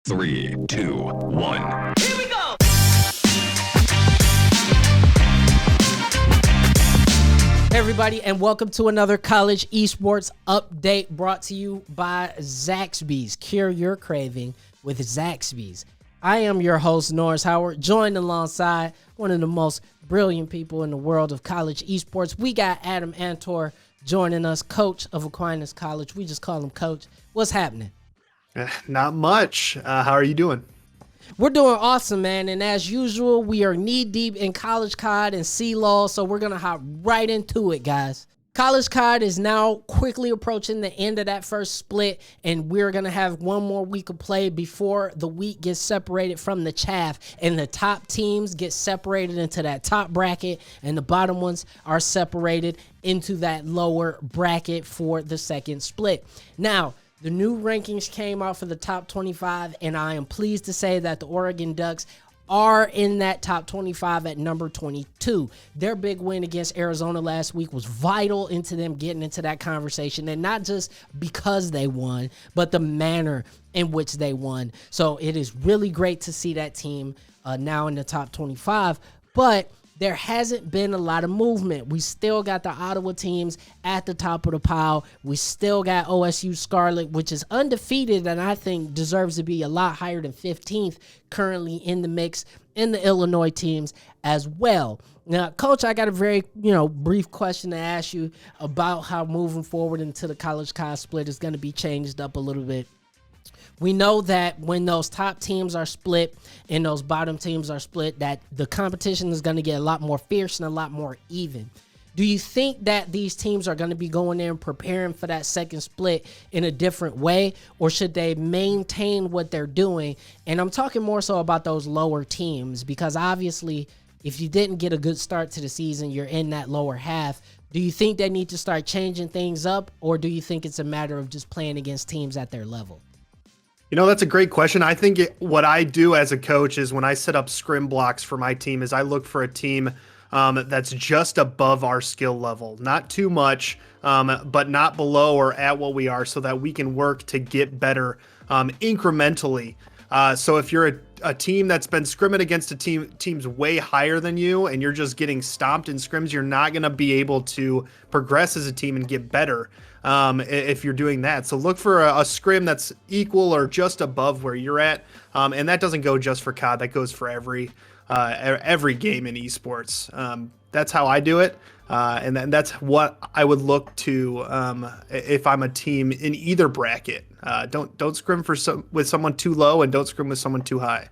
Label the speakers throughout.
Speaker 1: 3, 2, 1.
Speaker 2: Here we go!
Speaker 3: Hey everybody, and welcome to another college esports update brought to you by Zaxby's. Cure your craving with Zaxby's. I am your host, Norris Howard, joined alongside one of the most brilliant people in the world of college esports. We got Adam Antor joining us, coach of Aquinas College. We just call him Coach. What's happening?
Speaker 4: Not much. How are you doing?
Speaker 3: We're doing awesome, man. And as usual, we are knee deep in College COD and C-Law, so we're going to hop right into it, guys. College COD is now quickly approaching the end of that first split, and we're going to have one more week of play before the wheat gets separated from the chaff, and the top teams get separated into that top bracket, and the bottom ones are separated into that lower bracket for the second split. Now, the new rankings came out for the top 25, and I am pleased to say that the Oregon Ducks are in that top 25 at number 22. Their big win against Arizona last week was vital into them getting into that conversation, and not just because they won, but the manner in which they won. So it is really great to see that team now in the top 25, but there hasn't been a lot of movement. We still got the Ottawa teams at the top of the pile. We still got OSU Scarlet, which is undefeated and I think deserves to be a lot higher than 15th currently in the mix, in the Illinois teams as well. Now, Coach, I got a very, brief question to ask you about how moving forward into the College COD split is going to be changed up a little bit. We know that when those top teams are split and those bottom teams are split, that the competition is going to get a lot more fierce and a lot more even. Do you think that these teams are going to be going there and preparing for that second split in a different way, or should they maintain what they're doing? And I'm talking more so about those lower teams, because obviously if you didn't get a good start to the season, you're in that lower half. Do you think they need to start changing things up, or do you think it's a matter of just playing against teams at their level?
Speaker 4: That's a great question. I think what I do as a coach is when I set up scrim blocks for my team is I look for a team that's just above our skill level. Not too much, but not below or at what we are, so that we can work to get better incrementally. So if you're a team that's been scrimming against teams way higher than you, and you're just getting stomped in scrims, you're not going to be able to progress as a team and get better if you're doing that. So look for a scrim that's equal or just above where you're at, and that doesn't go just for COD. That goes for every game in esports. That's how I do it, and then that's what I would look to if I'm a team in either bracket. Don't scrim with someone too low, and don't scrim with someone too high.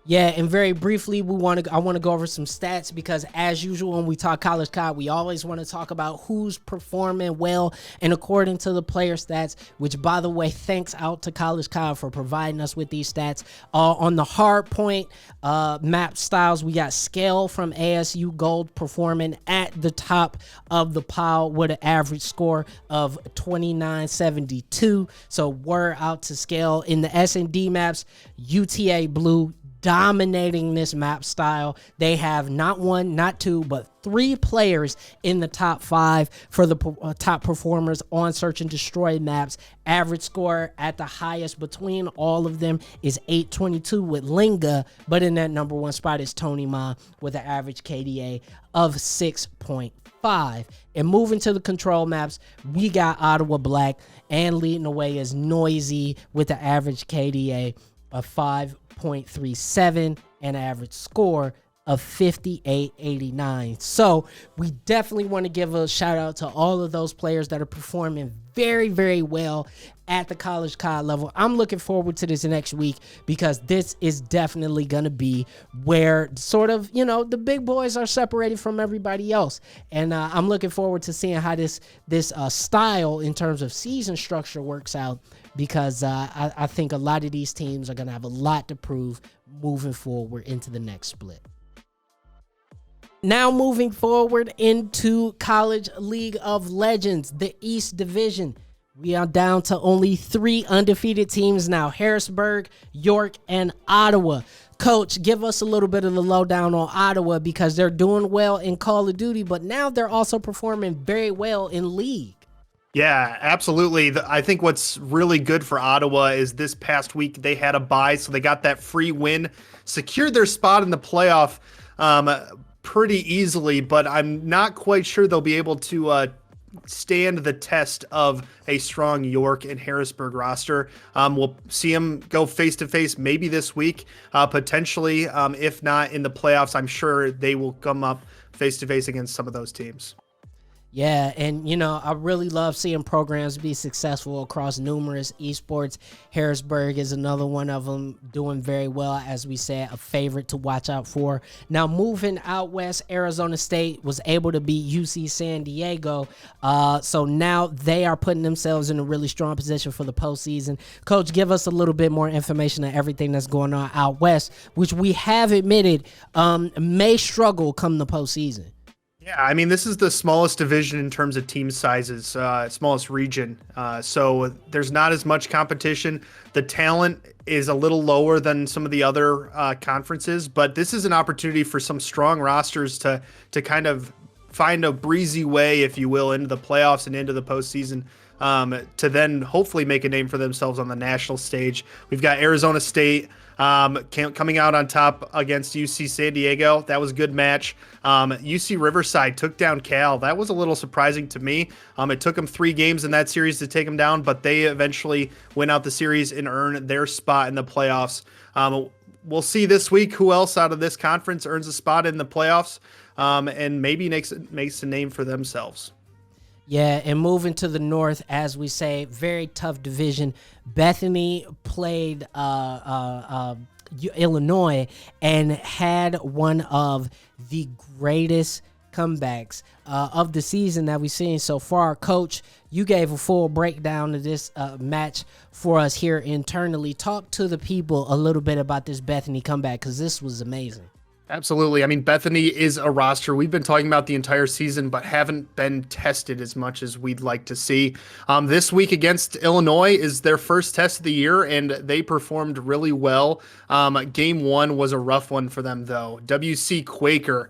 Speaker 3: Yeah, and very briefly, I want to go over some stats, because as usual when we talk College COD, we always want to talk about who's performing well, and according to the player stats, which, by the way, thanks out to College COD for providing us with these stats. On the hard point map styles, we got Scale from ASU Gold performing at the top of the pile with an average score of 2972. So word out to Scale. In the S&D maps, UTA Blue dominating this map style. They have not one, not two, but 3 players in the top 5 for the top performers on search and destroy maps. Average score at the highest between all of them is 822 with Linga, but in that number 1 spot is Tony Ma with an average KDA of 6.5. And moving to the control maps, we got Ottawa Black, and leading the way is Noisy with an average KDA of 5.37 and an average score of 58.89. So we definitely want to give a shout out to all of those players that are performing very, very well at the College COD level. I'm looking forward to this next week, because this is definitely going to be where sort of, the big boys are separated from everybody else. And I'm looking forward to seeing how this style in terms of season structure works out, because I think a lot of these teams are going to have a lot to prove moving forward into the next split. Now moving forward into College League of Legends, the East Division. We are down to only 3 undefeated teams now: Harrisburg, York, and Ottawa. Coach, give us a little bit of the lowdown on Ottawa, because they're doing well in Call of Duty, but now they're also performing very well in League.
Speaker 4: Yeah, absolutely. I think what's really good for Ottawa is this past week they had a bye, so they got that free win, secured their spot in the playoff um, pretty easily, but I'm not quite sure they'll be able to stand the test of a strong York and Harrisburg roster. We'll see them go face to face maybe this week, potentially. If not in the playoffs, I'm sure they will come up face to face against some of those teams.
Speaker 3: Yeah, and I really love seeing programs be successful across numerous esports. Harrisburg is another one of them, doing very well, as we said, a favorite to watch out for. Now, moving out west, Arizona State was able to beat UC San Diego, so now they are putting themselves in a really strong position for the postseason. Coach, give us a little bit more information on everything that's going on out west, which we have admitted may struggle come the postseason.
Speaker 4: Yeah, I mean, this is the smallest division in terms of team sizes, smallest region. So there's not as much competition. The talent is a little lower than some of the other conferences, but this is an opportunity for some strong rosters to kind of find a breezy way, if you will, into the playoffs and into the postseason. To then hopefully make a name for themselves on the national stage. We've got Arizona State coming out on top against UC San Diego. That was a good match. UC Riverside took down Cal. That was a little surprising to me. It took them 3 games in that series to take them down, but they eventually win out the series and earn their spot in the playoffs. We'll see this week who else out of this conference earns a spot in the playoffs and maybe makes a name for themselves.
Speaker 3: Yeah, and moving to the north, as we say, very tough division. Bethany played Illinois and had one of the greatest comebacks of the season that we've seen so far. Coach, you gave a full breakdown of this match for us here internally. Talk to the people a little bit about this Bethany comeback, because this was amazing.
Speaker 4: Absolutely. I mean, Bethany is a roster we've been talking about the entire season, but haven't been tested as much as we'd like to see. This week against Illinois is their first test of the year, and they performed really well. Game 1 was a rough one for them, though. WC Quacker,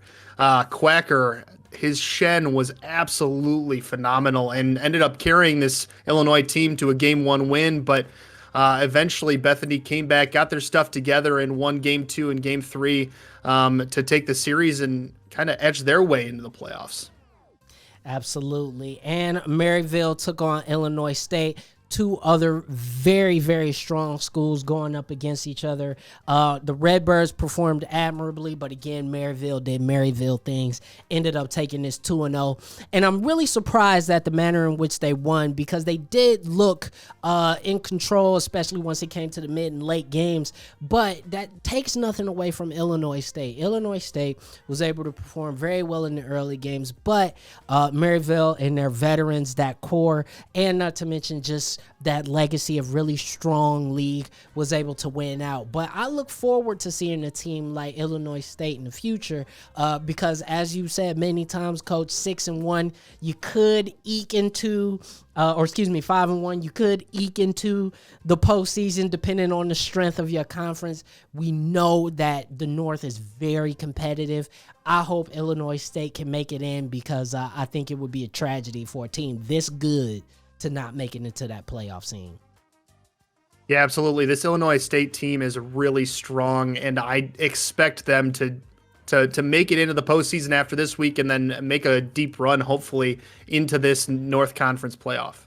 Speaker 4: his Shen was absolutely phenomenal and ended up carrying this Illinois team to a Game 1 win, but eventually Bethany came back, got their stuff together, and won Game 2 and Game 3 to take the series and kind of edge their way into the playoffs.
Speaker 3: Absolutely. And Maryville took on Illinois State. 2 other very, very strong schools going up against each other. The Redbirds performed admirably, but again, Maryville did Maryville things, ended up taking this 2-0. And I'm really surprised at the manner in which they won, because they did look in control, especially once it came to the mid and late games. But that takes nothing away from Illinois State. Illinois State was able to perform very well in the early games, but Maryville and their veterans, that core, and not to mention just that legacy of really strong league, was able to win out. But I look forward to seeing a team like Illinois State in the future, because as you said many times, Coach, 6-1, you could eke into 5-1, you could eke into the postseason depending on the strength of your conference. We know that the North is very competitive. I hope Illinois State can make it in, because I think it would be a tragedy for a team this good to not make it into that playoff scene.
Speaker 4: Yeah, absolutely. This Illinois State team is really strong, and I expect them to make it into the postseason after this week, and then make a deep run, hopefully, into this North Conference playoff.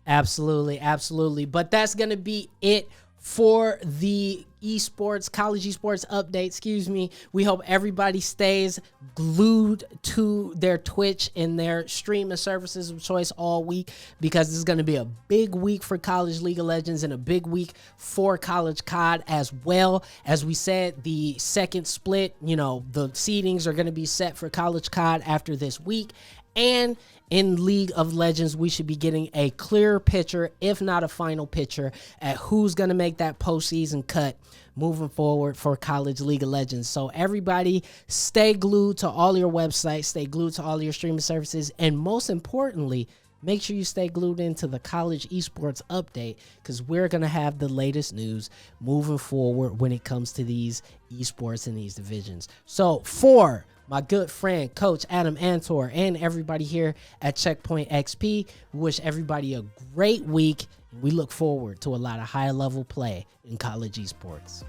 Speaker 3: Absolutely, absolutely. But that's going to be it for the college esports update, We hope everybody stays glued to their Twitch and their streaming services of choice all week, because this is going to be a big week for College League of Legends and a big week for College COD as well. As we said, the second split, the seedings are going to be set for College COD after this week. And in League of Legends, we should be getting a clearer picture, if not a final picture, at who's going to make that postseason cut moving forward for College League of Legends. So everybody, stay glued to all your websites, stay glued to all your streaming services, and most importantly, make sure you stay glued into the College Esports update, because we're going to have the latest news moving forward when it comes to these esports and these divisions. So for my good friend, Coach Adam Antor, and everybody here at Checkpoint XP. We wish everybody a great week. We look forward to a lot of high-level play in college esports.